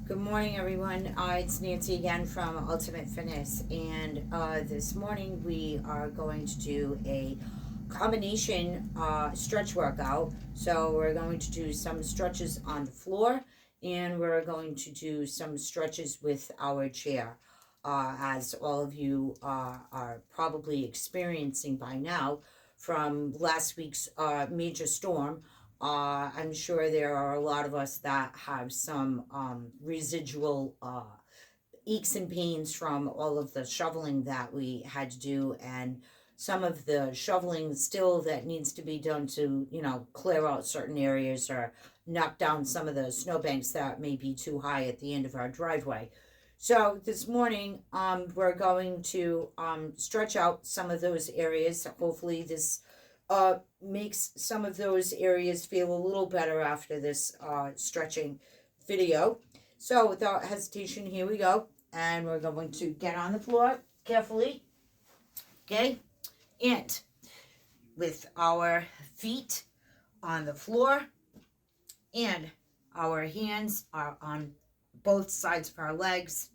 Good morning, everyone. It's Nancy again from Ultimate Fitness, and this morning we are going to do a combination stretch workout. So we're going to do some stretches on the floor, and we're going to do some stretches with our chair. As all of you are probably experiencing by now from last week's major storm, I'm sure there are a lot of us that have some residual aches and pains from all of the shoveling that we had to do, and some of the shoveling still that needs to be done to, clear out certain areas or knock down some of the snowbanks that may be too high at the end of our driveway. So this morning, we're going to stretch out some of those areas. Hopefully, this makes some of those areas feel a little better after this stretching video. So without hesitation, here we go. And we're going to get on the floor carefully. Okay? And with our feet on the floor and our hands are on both sides of our legs.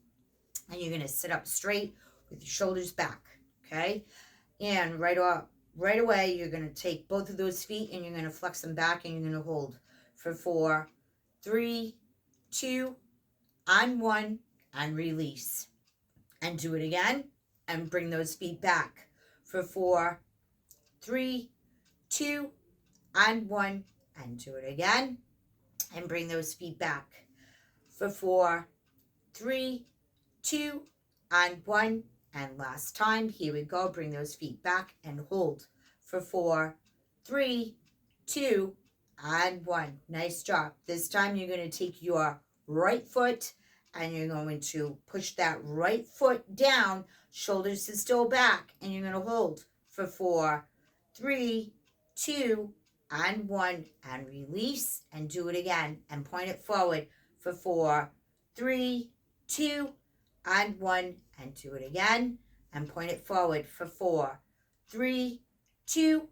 And you're going to sit up straight with your shoulders back. Okay? And right away, you're going to take both of those feet and you're going to flex them back and you're going to hold for 4, 3, 2, and 1, and release. And do it again and bring those feet back for 4, 3, 2, and 1, and do it again and bring those feet back for 4, 3, 2, and 1. And last time, here we go. Bring those feet back and hold for 4, 3, 2, and 1. Nice job. This time you're going to take your right foot and you're going to push that right foot down. Shoulders are still back. And you're going to hold for 4, 3, 2, and 1. And release and do it again. And point it forward for 4, 3, 2, and 1. And do it again and point it forward for 4, 3, 2,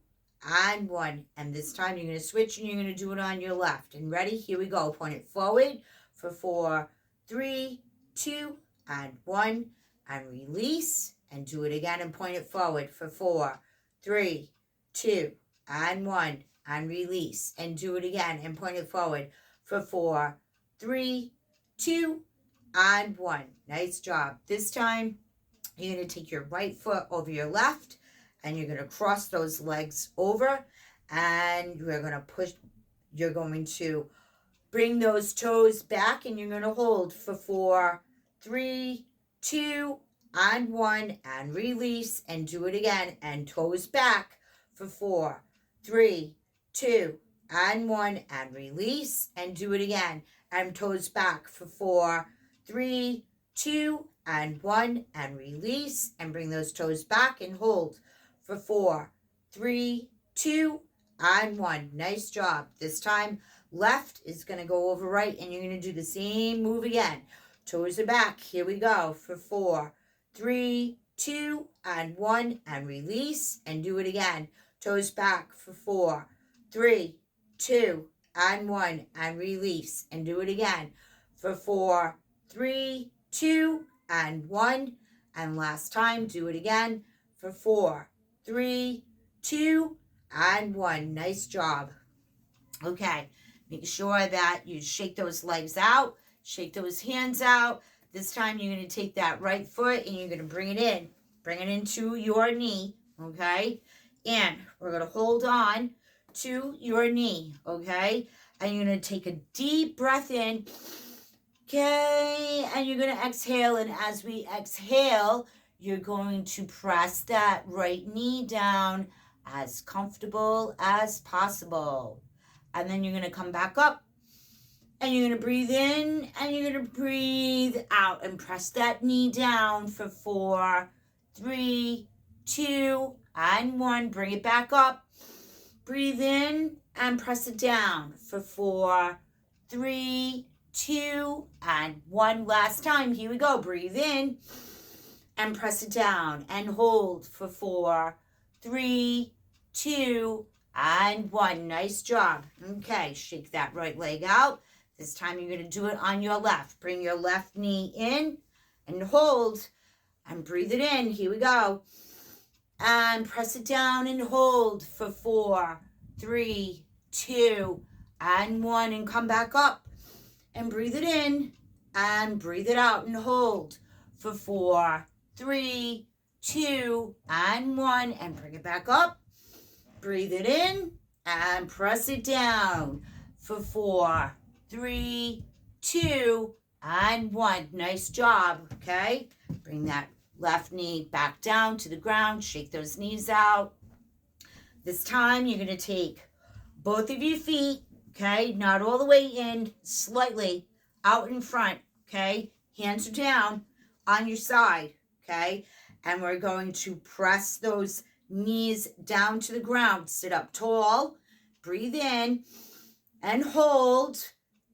and 1. And this time you're going to switch and you're going to do it on your left. And ready? Here we go. Point it forward for 4, 3, 2, and 1. And release and do it again and point it forward for 4, 3, 2, and 1. And release and do it again and point it forward for 4, 3, 2, and 1. Nice job. This time, you're going to take your right foot over your left, and you're going to cross those legs over, and you're going to bring those toes back, and you're going to hold for 4, 3, 2, and 1, and release, and do it again, and toes back for 4, 3, 2, and 1, and release, and do it again, and toes back for 4, 3, 2, and 1, and release, and bring those toes back and hold for 4, 3, 2, and 1. Nice job. This time, left is going to go over right, and you're going to do the same move again. Toes are back. Here we go for 4, 3, 2, and 1, and release, and do it again. Toes back for 4, 3, 2, and 1, and release, and do it again for 4, 3, 2, and 1. And last time, do it again for 4, 3, 2, and 1. Nice job. Okay, make sure that you shake those legs out, shake those hands out. This time, you're going to take that right foot and you're going to bring it into your knee, okay? And we're going to hold on to your knee, okay? And you're going to take a deep breath in. Okay, and you're going to exhale, and as we exhale, you're going to press that right knee down as comfortable as possible. And then you're going to come back up, and you're going to breathe in, and you're going to breathe out, and press that knee down for 4, 3, 2, and 1. Bring it back up. Breathe in, and press it down for 4, 3, 2, and 1. Last time. Here we go. Breathe in and press it down and hold for 4, 3, 2, and 1. Nice job. Okay, shake that right leg out. This time you're going to do it on your left. Bring your left knee in and hold and breathe it in. Here we go. And press it down and hold for 4, 3, 2, and 1. And come back up and breathe it in and breathe it out and hold for 4, 3, 2, and 1. And bring it back up. Breathe it in and press it down for 4, 3, 2, and 1. Nice job, okay? Bring that left knee back down to the ground. Shake those knees out. This time you're going to take both of your feet, okay? Not all the way in, slightly out in front, okay? Hands are down on your side, okay? And we're going to press those knees down to the ground. Sit up tall. Breathe in and hold.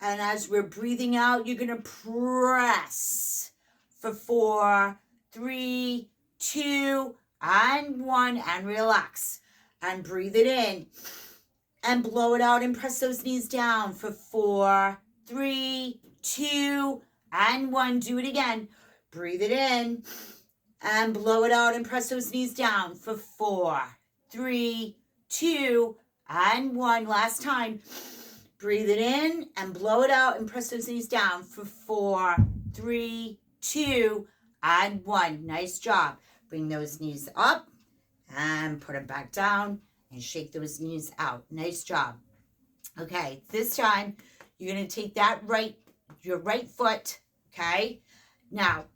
And as we're breathing out, you're going to press for 4, 3, 2, and 1, and relax. And breathe it in and blow it out and press those knees down for 4, 3, 2, and 1. Do it again. Breathe it in and blow it out and press those knees down for 4, 3, 2, and 1. Last time. Breathe it in and blow it out and press those knees down for 4, 3, 2, and 1. Nice job. Bring those knees up and put them back down and shake those knees out. Nice job. Okay, this time you're going to take your right foot, okay? Now,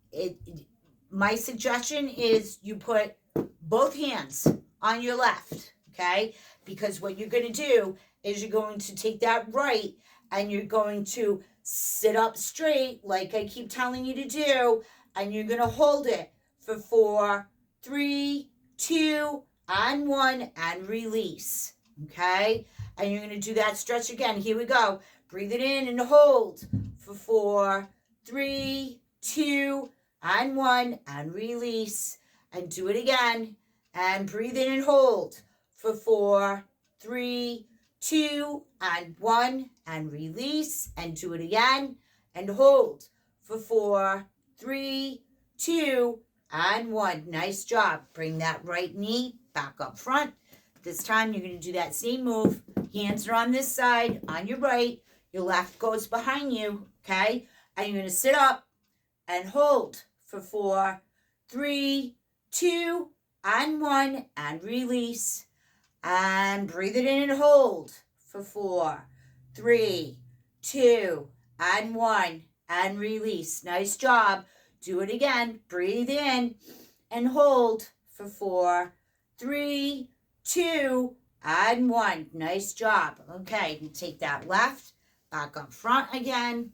my suggestion is you put both hands on your left, okay? Because what you're going to do is you're going to take that right and you're going to sit up straight like I keep telling you to do, and you're going to hold it for 4, 3, 2, and 1, and release, okay? And you're going to do that stretch again. Here we go. Breathe it in and hold for 4, 3, 2, and 1, and release. And do it again. And breathe in and hold for 4, 3, 2, and 1, and release. And do it again. And hold for 4, 3, 2, and 1. Nice job. Bring that right knee back up front. This time you're going to do that same move. Hands are on this side, on your right. Your left goes behind you, okay? And you're going to sit up and hold for 4, 3, 2, and 1, and release. And breathe it in and hold for 4, 3, 2, and 1, and release. Nice job. Do it again. Breathe in and hold for 4, 3, 2, and 1. Nice job. Okay, you take that left back up front again.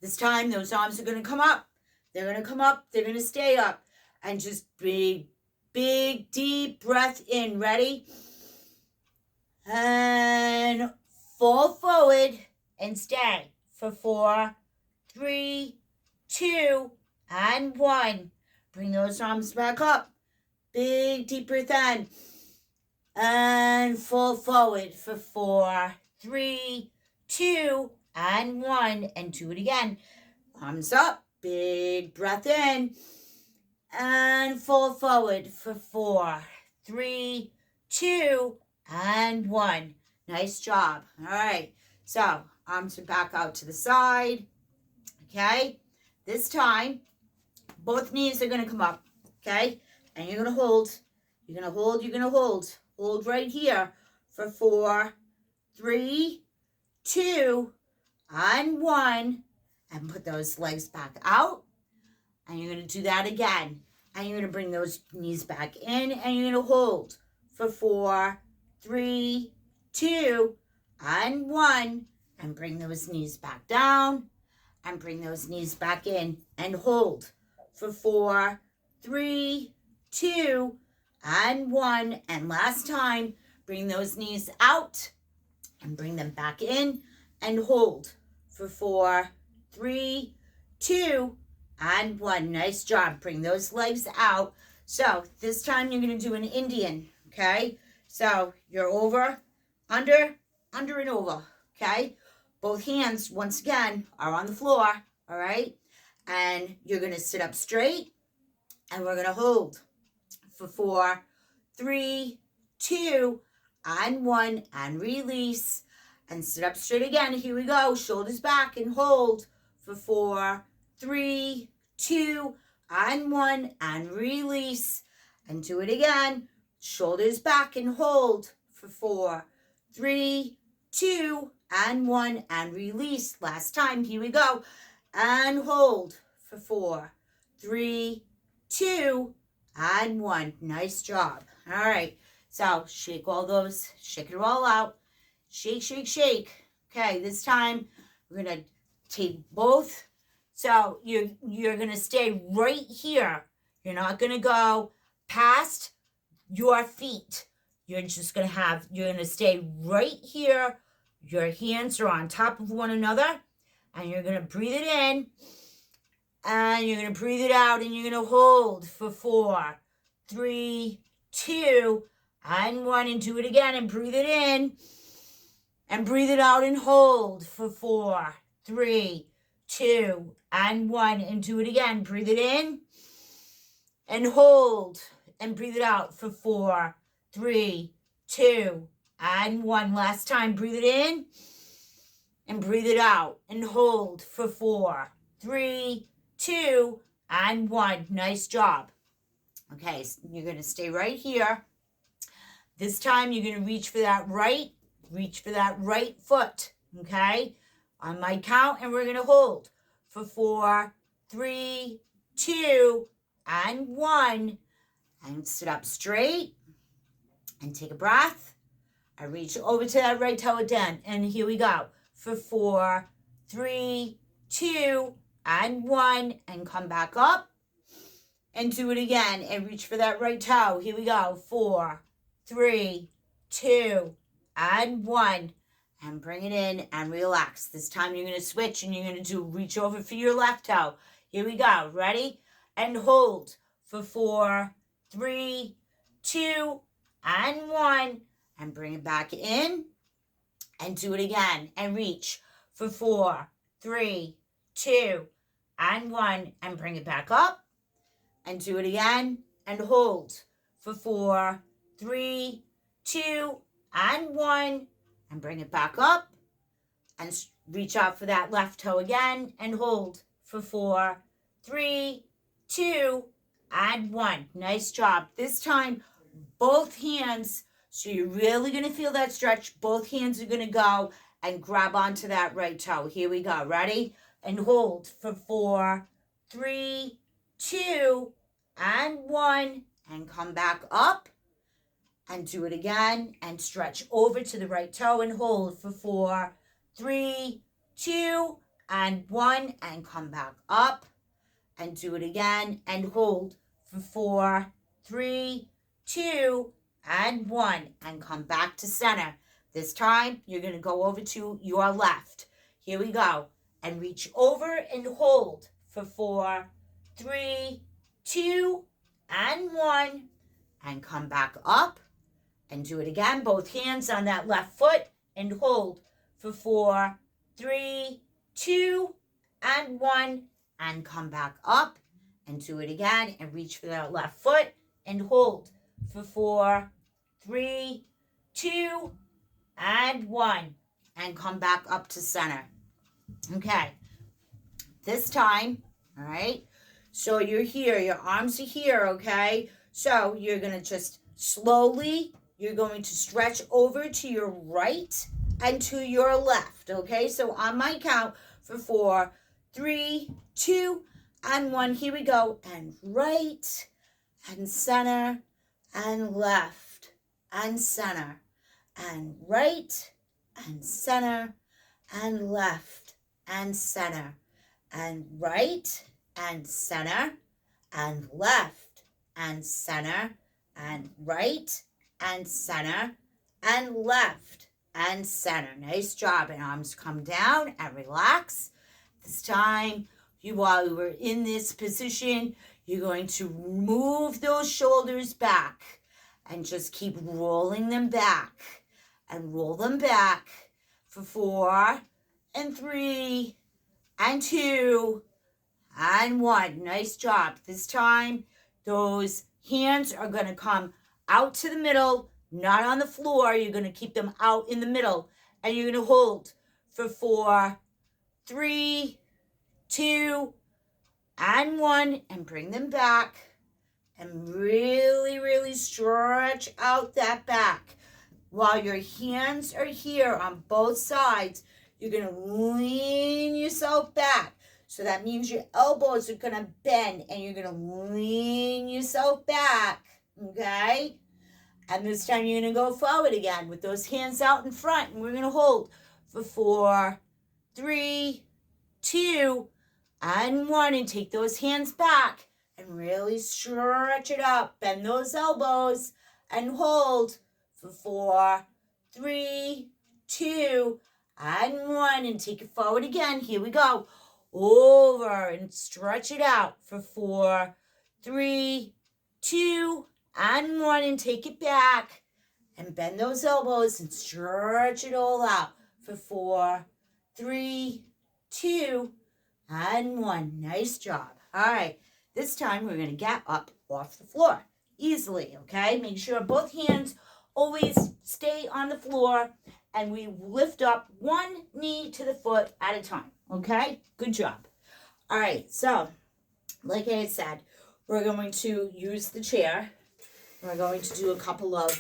This time those arms are going to come up. They're going to come up. They're going to stay up. And just big, deep breath in. Ready? And fall forward and stay for 4, 3, 2, and 1. Bring those arms back up. Big, deep breath in. And fall forward for 4, 3, 2, and 1. And do it again. Arms up. Big breath in. And fall forward for 4, 3, 2, and 1. Nice job. All right. So, arms are back out to the side. Okay. This time, both knees are going to come up. Okay. And you're going to hold. You're going to hold. You're going to hold. Hold right here for 4, 3, 2, and 1. And put those legs back out. And you're going to do that again. And you're going to bring those knees back in. And you're going to hold for 4, 3, 2, and 1. And bring those knees back down. And bring those knees back in. And hold for 4, 3, 2, and 1. And last time, bring those knees out. And bring them back in. And hold for 4, 3, 2, and 1. Nice job. Bring those legs out. So this time you're going to do an Indian, okay? So you're over, under, and over, okay? both hands, once again, are on the floor, all right? And you're going to sit up straight, and we're going to hold for 4, 3, 2, and 1, and release. And sit up straight again. Here we go. Shoulders back and hold for 4, 3, 2, and 1, and release. And do it again. Shoulders back and hold for 4, 3, 2, and 1, and release. Last time. Here we go. And hold for 4, 3, 2, and 1. Nice job. All right. So shake all those. Shake it all out. Shake, shake, shake. Okay, this time we're going to take both. So you're going to stay right here. You're not going to go past your feet. You're just going to you're going to stay right here. Your hands are on top of one another. And you're going to breathe it in. And you're going to breathe it out. And you're going to hold for 4, 3, 2, and 1. And do it again. And breathe it in. And breathe it out and hold for 4, 3, 2, and 1. And do it again. Breathe it in and hold. And breathe it out for 4, 3, 2, and 1. Last time. Breathe it in and breathe it out. And hold for 4, 3, 2, and 1. Nice job. Okay, so you're going to stay right here. This time you're going to reach for that right foot, okay? On my count, and we're going to hold for 4, 3, 2, and 1. And sit up straight and take a breath. I reach over to that right toe again, and here we go. For 4, 3, 2, and 1, and come back up. And do it again, and reach for that right toe. Here we go. 4, 3, 2, and 1, and bring it in and relax. This time you're going to switch and you're going to reach over for your left toe. Here we go. Ready? And hold for 4, 3, 2, and 1, and bring it back in and do it again and reach for 4, 3, 2, and 1, and bring it back up and do it again and hold for 4, 3, 2, and 1, and bring it back up and reach out for that left toe again and hold for 4, 3, 2, and 1. Nice job. This time, both hands, so you're really going to feel that stretch. Both hands are going to go and grab onto that right toe. Here we go. Ready? And hold for 4, 3, 2, and 1, and come back up. And do it again and stretch over to the right toe and hold for 4, 3, 2, and 1, and come back up. And do it again and hold for 4, 3, 2, and 1, and come back to center. This time you're going to go over to your left. Here we go. And reach over and hold for 4, 3, 2, and 1, and come back up. And do it again. Both hands on that left foot and hold for 4, 3, 2, and 1, and come back up. And do it again and reach for that left foot and hold for 4, 3, 2, and 1, and come back up to center. Okay. This time, all right, so you're here. Your arms are here, okay? So you're going to just slowly, you're going to stretch over to your right and to your left, okay? So on my count for 4, 3, 2, and 1, here we go. And right, and center, and left, and center, and right, and center, and left, and center, and right, and center, and left, and center, and right, and center, and left, and center. Nice job. And arms come down and relax. This time, while we're in this position, you're going to move those shoulders back and just keep rolling them back and roll them back for 4, and 3 and 2 and 1. Nice job. This time, those hands are going to come out to the middle, not on the floor. You're going to keep them out in the middle. And you're going to hold for 4, 3, 2, and 1. And bring them back. And really, really stretch out that back. While your hands are here on both sides, you're going to lean yourself back. So that means your elbows are going to bend and you're going to lean yourself back, okay? And this time you're going to go forward again with those hands out in front. And we're going to hold for 4, 3, 2, and 1. And take those hands back and really stretch it up. Bend those elbows and hold for 4, 3, 2, and 1. And take it forward again. Here we go. Over and stretch it out for 4, 3, 2, and 1. And take it back and bend those elbows and stretch it all out for 4, 3, 2, and 1. Nice job. All right, this time we're going to get up off the floor easily, okay? Make sure both hands always stay on the floor and we lift up one knee to the foot at a time, okay? Good job. All right, so like I had said, we're going to use the chair. We're going to do a couple of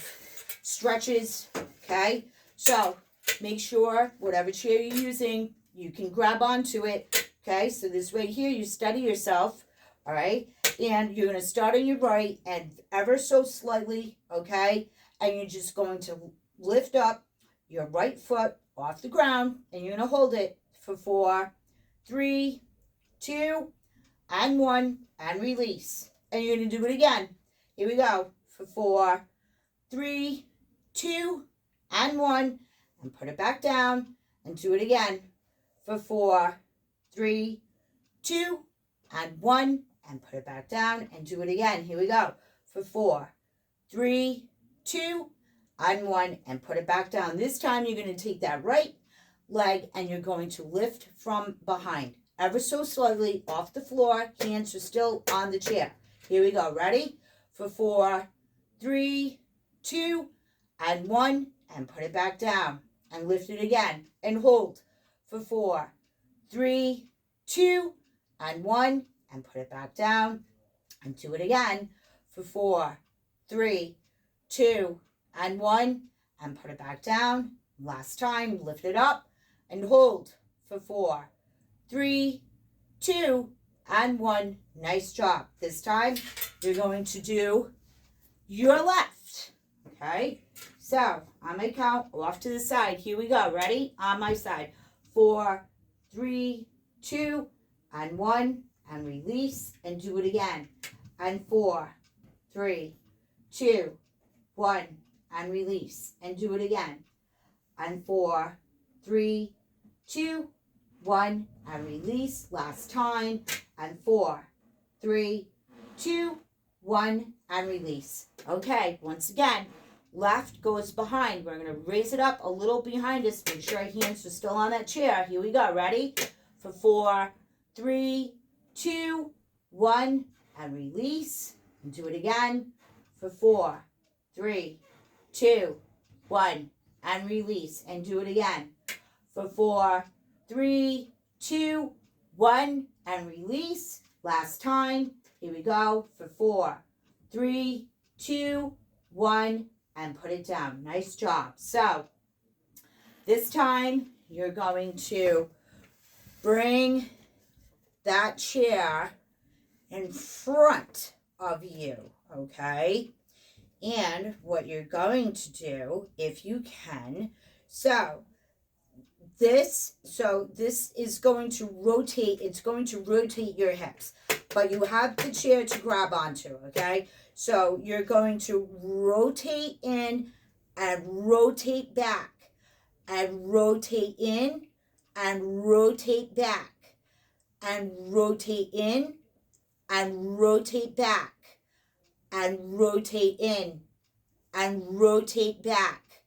stretches, okay? So make sure whatever chair you're using, you can grab onto it, okay? So this way here, you steady yourself, all right? And you're going to start on your right and ever so slightly, okay? And you're just going to lift up your right foot off the ground, and you're going to hold it for 4, 3, 2, and 1, and release. And you're going to do it again. Here we go. For 4, 3, 2, and 1, and put it back down, and do it again. For 4, 3, 2, and 1, and put it back down, and do it again. Here we go. For 4, 3, 2, and 1, and put it back down. This time you're going to take that right leg and you're going to lift from behind, ever so slightly off the floor. Hands are still on the chair. Here we go. Ready? For 4, 3, 2, and 1, and put it back down. And lift it again. And hold for 4, 3, 2, and 1, and put it back down. And do it again for 4, 3, 2, and 1, and put it back down. Last time, lift it up and hold for 4, 3, 2, and 1. Nice job. This time, you're going to do your left, okay? So, on my count, off to the side. Here we go. Ready? On my side. 4, 3, 2, and 1, and release, and do it again. And 4, 3, 2, 1, and release, and do it again. And 4, 3, 2, 1, and release. Last time. And 4, 3, 2, 1, and release. Okay, once again, left goes behind. We're going to raise it up a little behind us. Make sure our hands are still on that chair. Here we go. Ready? For 4, 3, 2, 1, and release. And do it again. For 4, 3, 2, 1, and release. And do it again. For 4, 3, 2, 1, and release. Last time. Here we go. For 4, 3, 2, 1, and put it down. Nice job. So, this time, you're going to bring that chair in front of you, okay? And what you're going to do, if you can, this is going to rotate, it's going to rotate your hips, but you have the chair to grab onto, okay? So you're going to rotate in and rotate back, and rotate in and rotate back, and rotate in and rotate back, and rotate in and rotate back,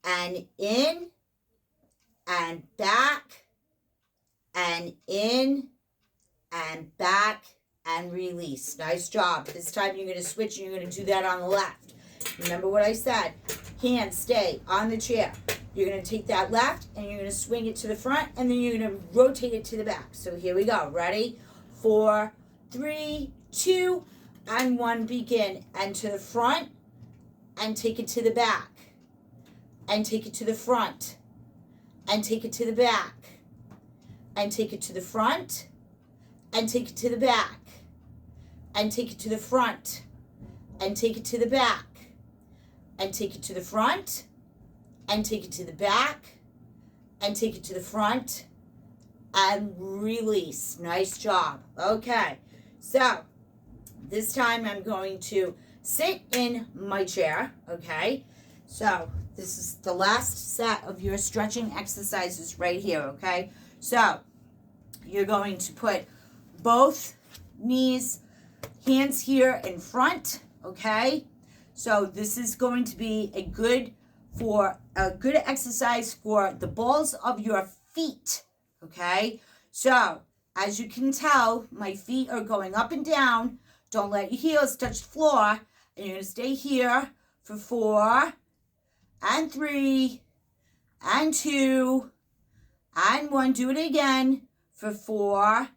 and in and back, and in and back and release. Nice job. This time you're going to switch and you're going to do that on the left. Remember what I said. Hands stay on the chair. You're going to take that left and you're going to swing it to the front and then you're going to rotate it to the back. So here we go. Ready? 4, 3, 2, and 1. Begin. And to the front and take it to the back. And take it to the front. And take it to the back. And take it to the front. And take it to the back. And take it to the front. And take it to the back. And take it to the front. And take it to the back. And take it to the front. And release. Nice job. Okay. So, this time I'm going to sit in my chair. Okay. So, this is the last set of your stretching exercises right here. Okay. So, you're going to put both knees, hands here in front. Okay. So, this is going to be a good exercise for the balls of your feet. Okay, so as you can tell, my feet are going up and down. Don't let your heels touch the floor. And you're going to stay here for 4 and 3 and 2 and 1. Do it again for 4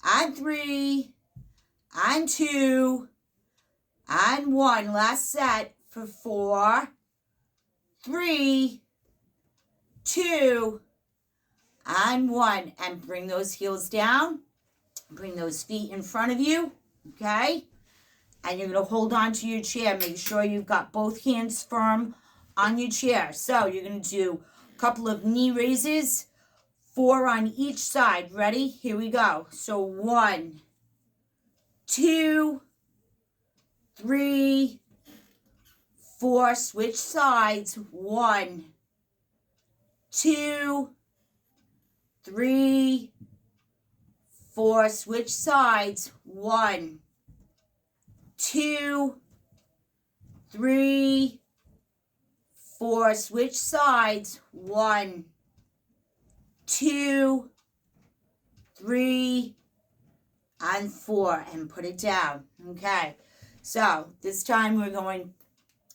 and 3 and 2 and 1. Last set for 4, 3, 2, and 1. And bring those heels down. Bring those feet in front of you. Okay? And you're going to hold on to your chair. Make sure you've got both hands firm on your chair. So you're going to do a couple of knee raises. 4 on each side. Ready? Here we go. So 1, 2, 3, 4. Switch sides. 1, 2, 3, 4. Switch sides. 1, 2, 3, 4. Switch sides. 1, 2, 3, and 4. And put it down. Okay. So this time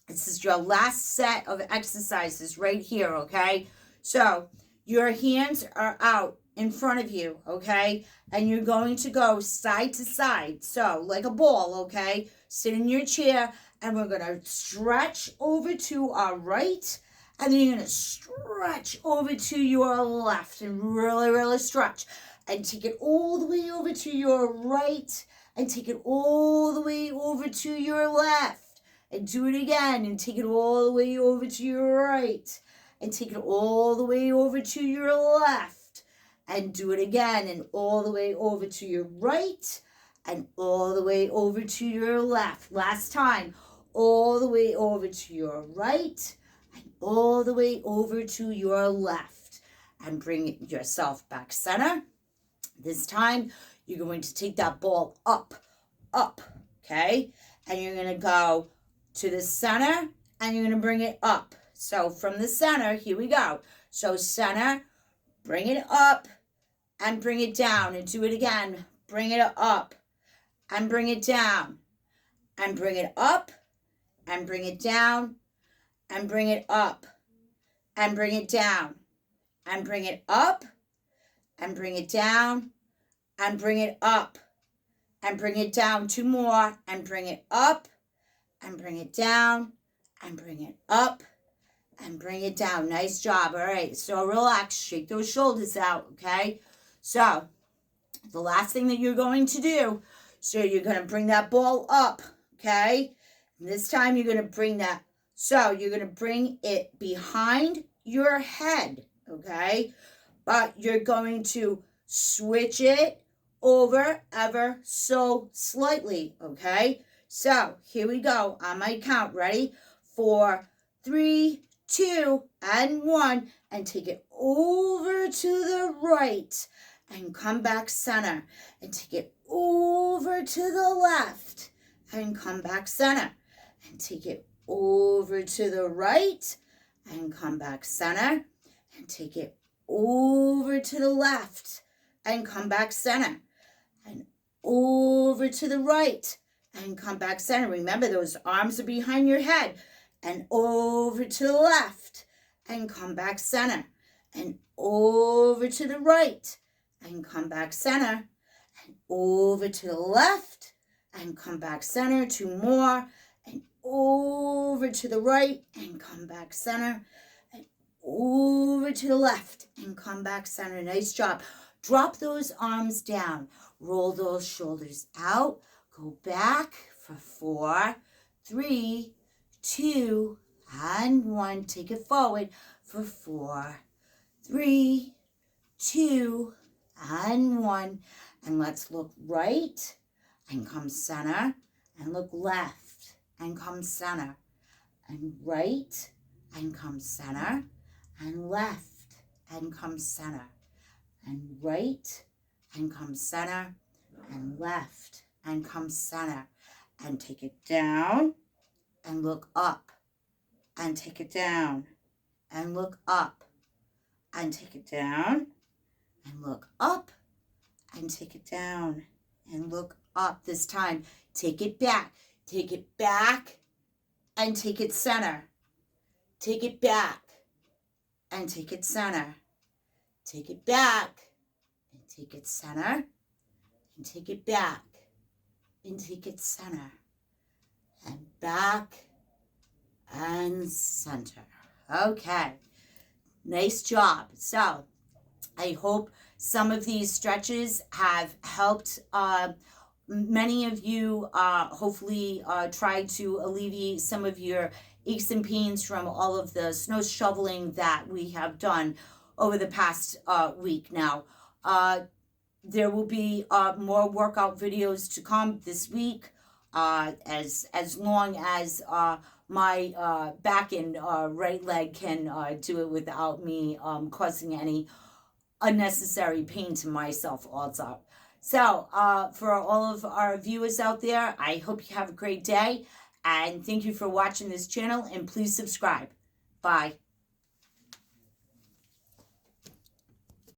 this is your last set of exercises right here. Okay. So your hands are out in front of you, okay? And you're going to go side to side. So, like a ball, okay? Sit in your chair, and we're going to stretch over to our right, and then you're going to stretch over to your left, and really, really stretch. And take it all the way over to your right, and take it all the way over to your left. And do it again, and take it all the way over to your right. And take it all the way over to your left. And do it again. And all the way over to your right. And all the way over to your left. Last time. All the way over to your right. And all the way over to your left. And bring yourself back center. This time, you're going to take that ball up. Okay? And you're going to go to the center. And you're going to bring it up. So from the center, here we go. So center, bring it up and bring it down. And do it again. Bring it up and bring it down. And bring it up and bring it down. And bring it up and bring it down. And bring it up and bring it down. And bring it up and bring it down. 2 more. And bring it up and bring it down. And bring it up. And bring it down. Nice job. All right. So relax. Shake those shoulders out. Okay. So the last thing that you're going to do. So you're going to bring that ball up. Okay. And this time you're going to bring that. So you're going to bring it behind your head. Okay. But you're going to switch it over ever so slightly. Okay. So here we go. On my count. Ready? 4, 3, 2, and 1, and take it over to the right, and come back center, and take it over to the left, and come back center, and take it over to the right, and come back center, and take it over to the left, and come back center. And over to the right and come back center. Remember, those arms are behind your head. And over to the left and come back center. And over to the right and come back center. And over to the left and come back center. 2 more. And over to the right and come back center. And over to the left and come back center. Nice job. Drop those arms down. Roll those shoulders out. Go back for 4, 3, 2, and 1. Take it forward for 4, 3, 2, and 1. And let's look right and come center. And look left and come center. And right and come center. And left and come center. And right and come center. And left and come center. And take it down. And look up, and take it down, and look up, and take it down, and look up, and take it down, and look up. This time, take it back, and take it center. Take it back, and take it center. Take it back, and take it center, and take it back, and take it center. And back and center. Okay, nice job. So I hope some of these stretches have helped many of you hopefully try to alleviate some of your aches and pains from all of the snow shoveling that we have done over the past week now. There will be more workout videos to come this week. As long as my back and right leg can do it without me causing any unnecessary pain to myself also. So for all of our viewers out there, I hope you have a great day, and thank you for watching this channel, and please subscribe. Bye.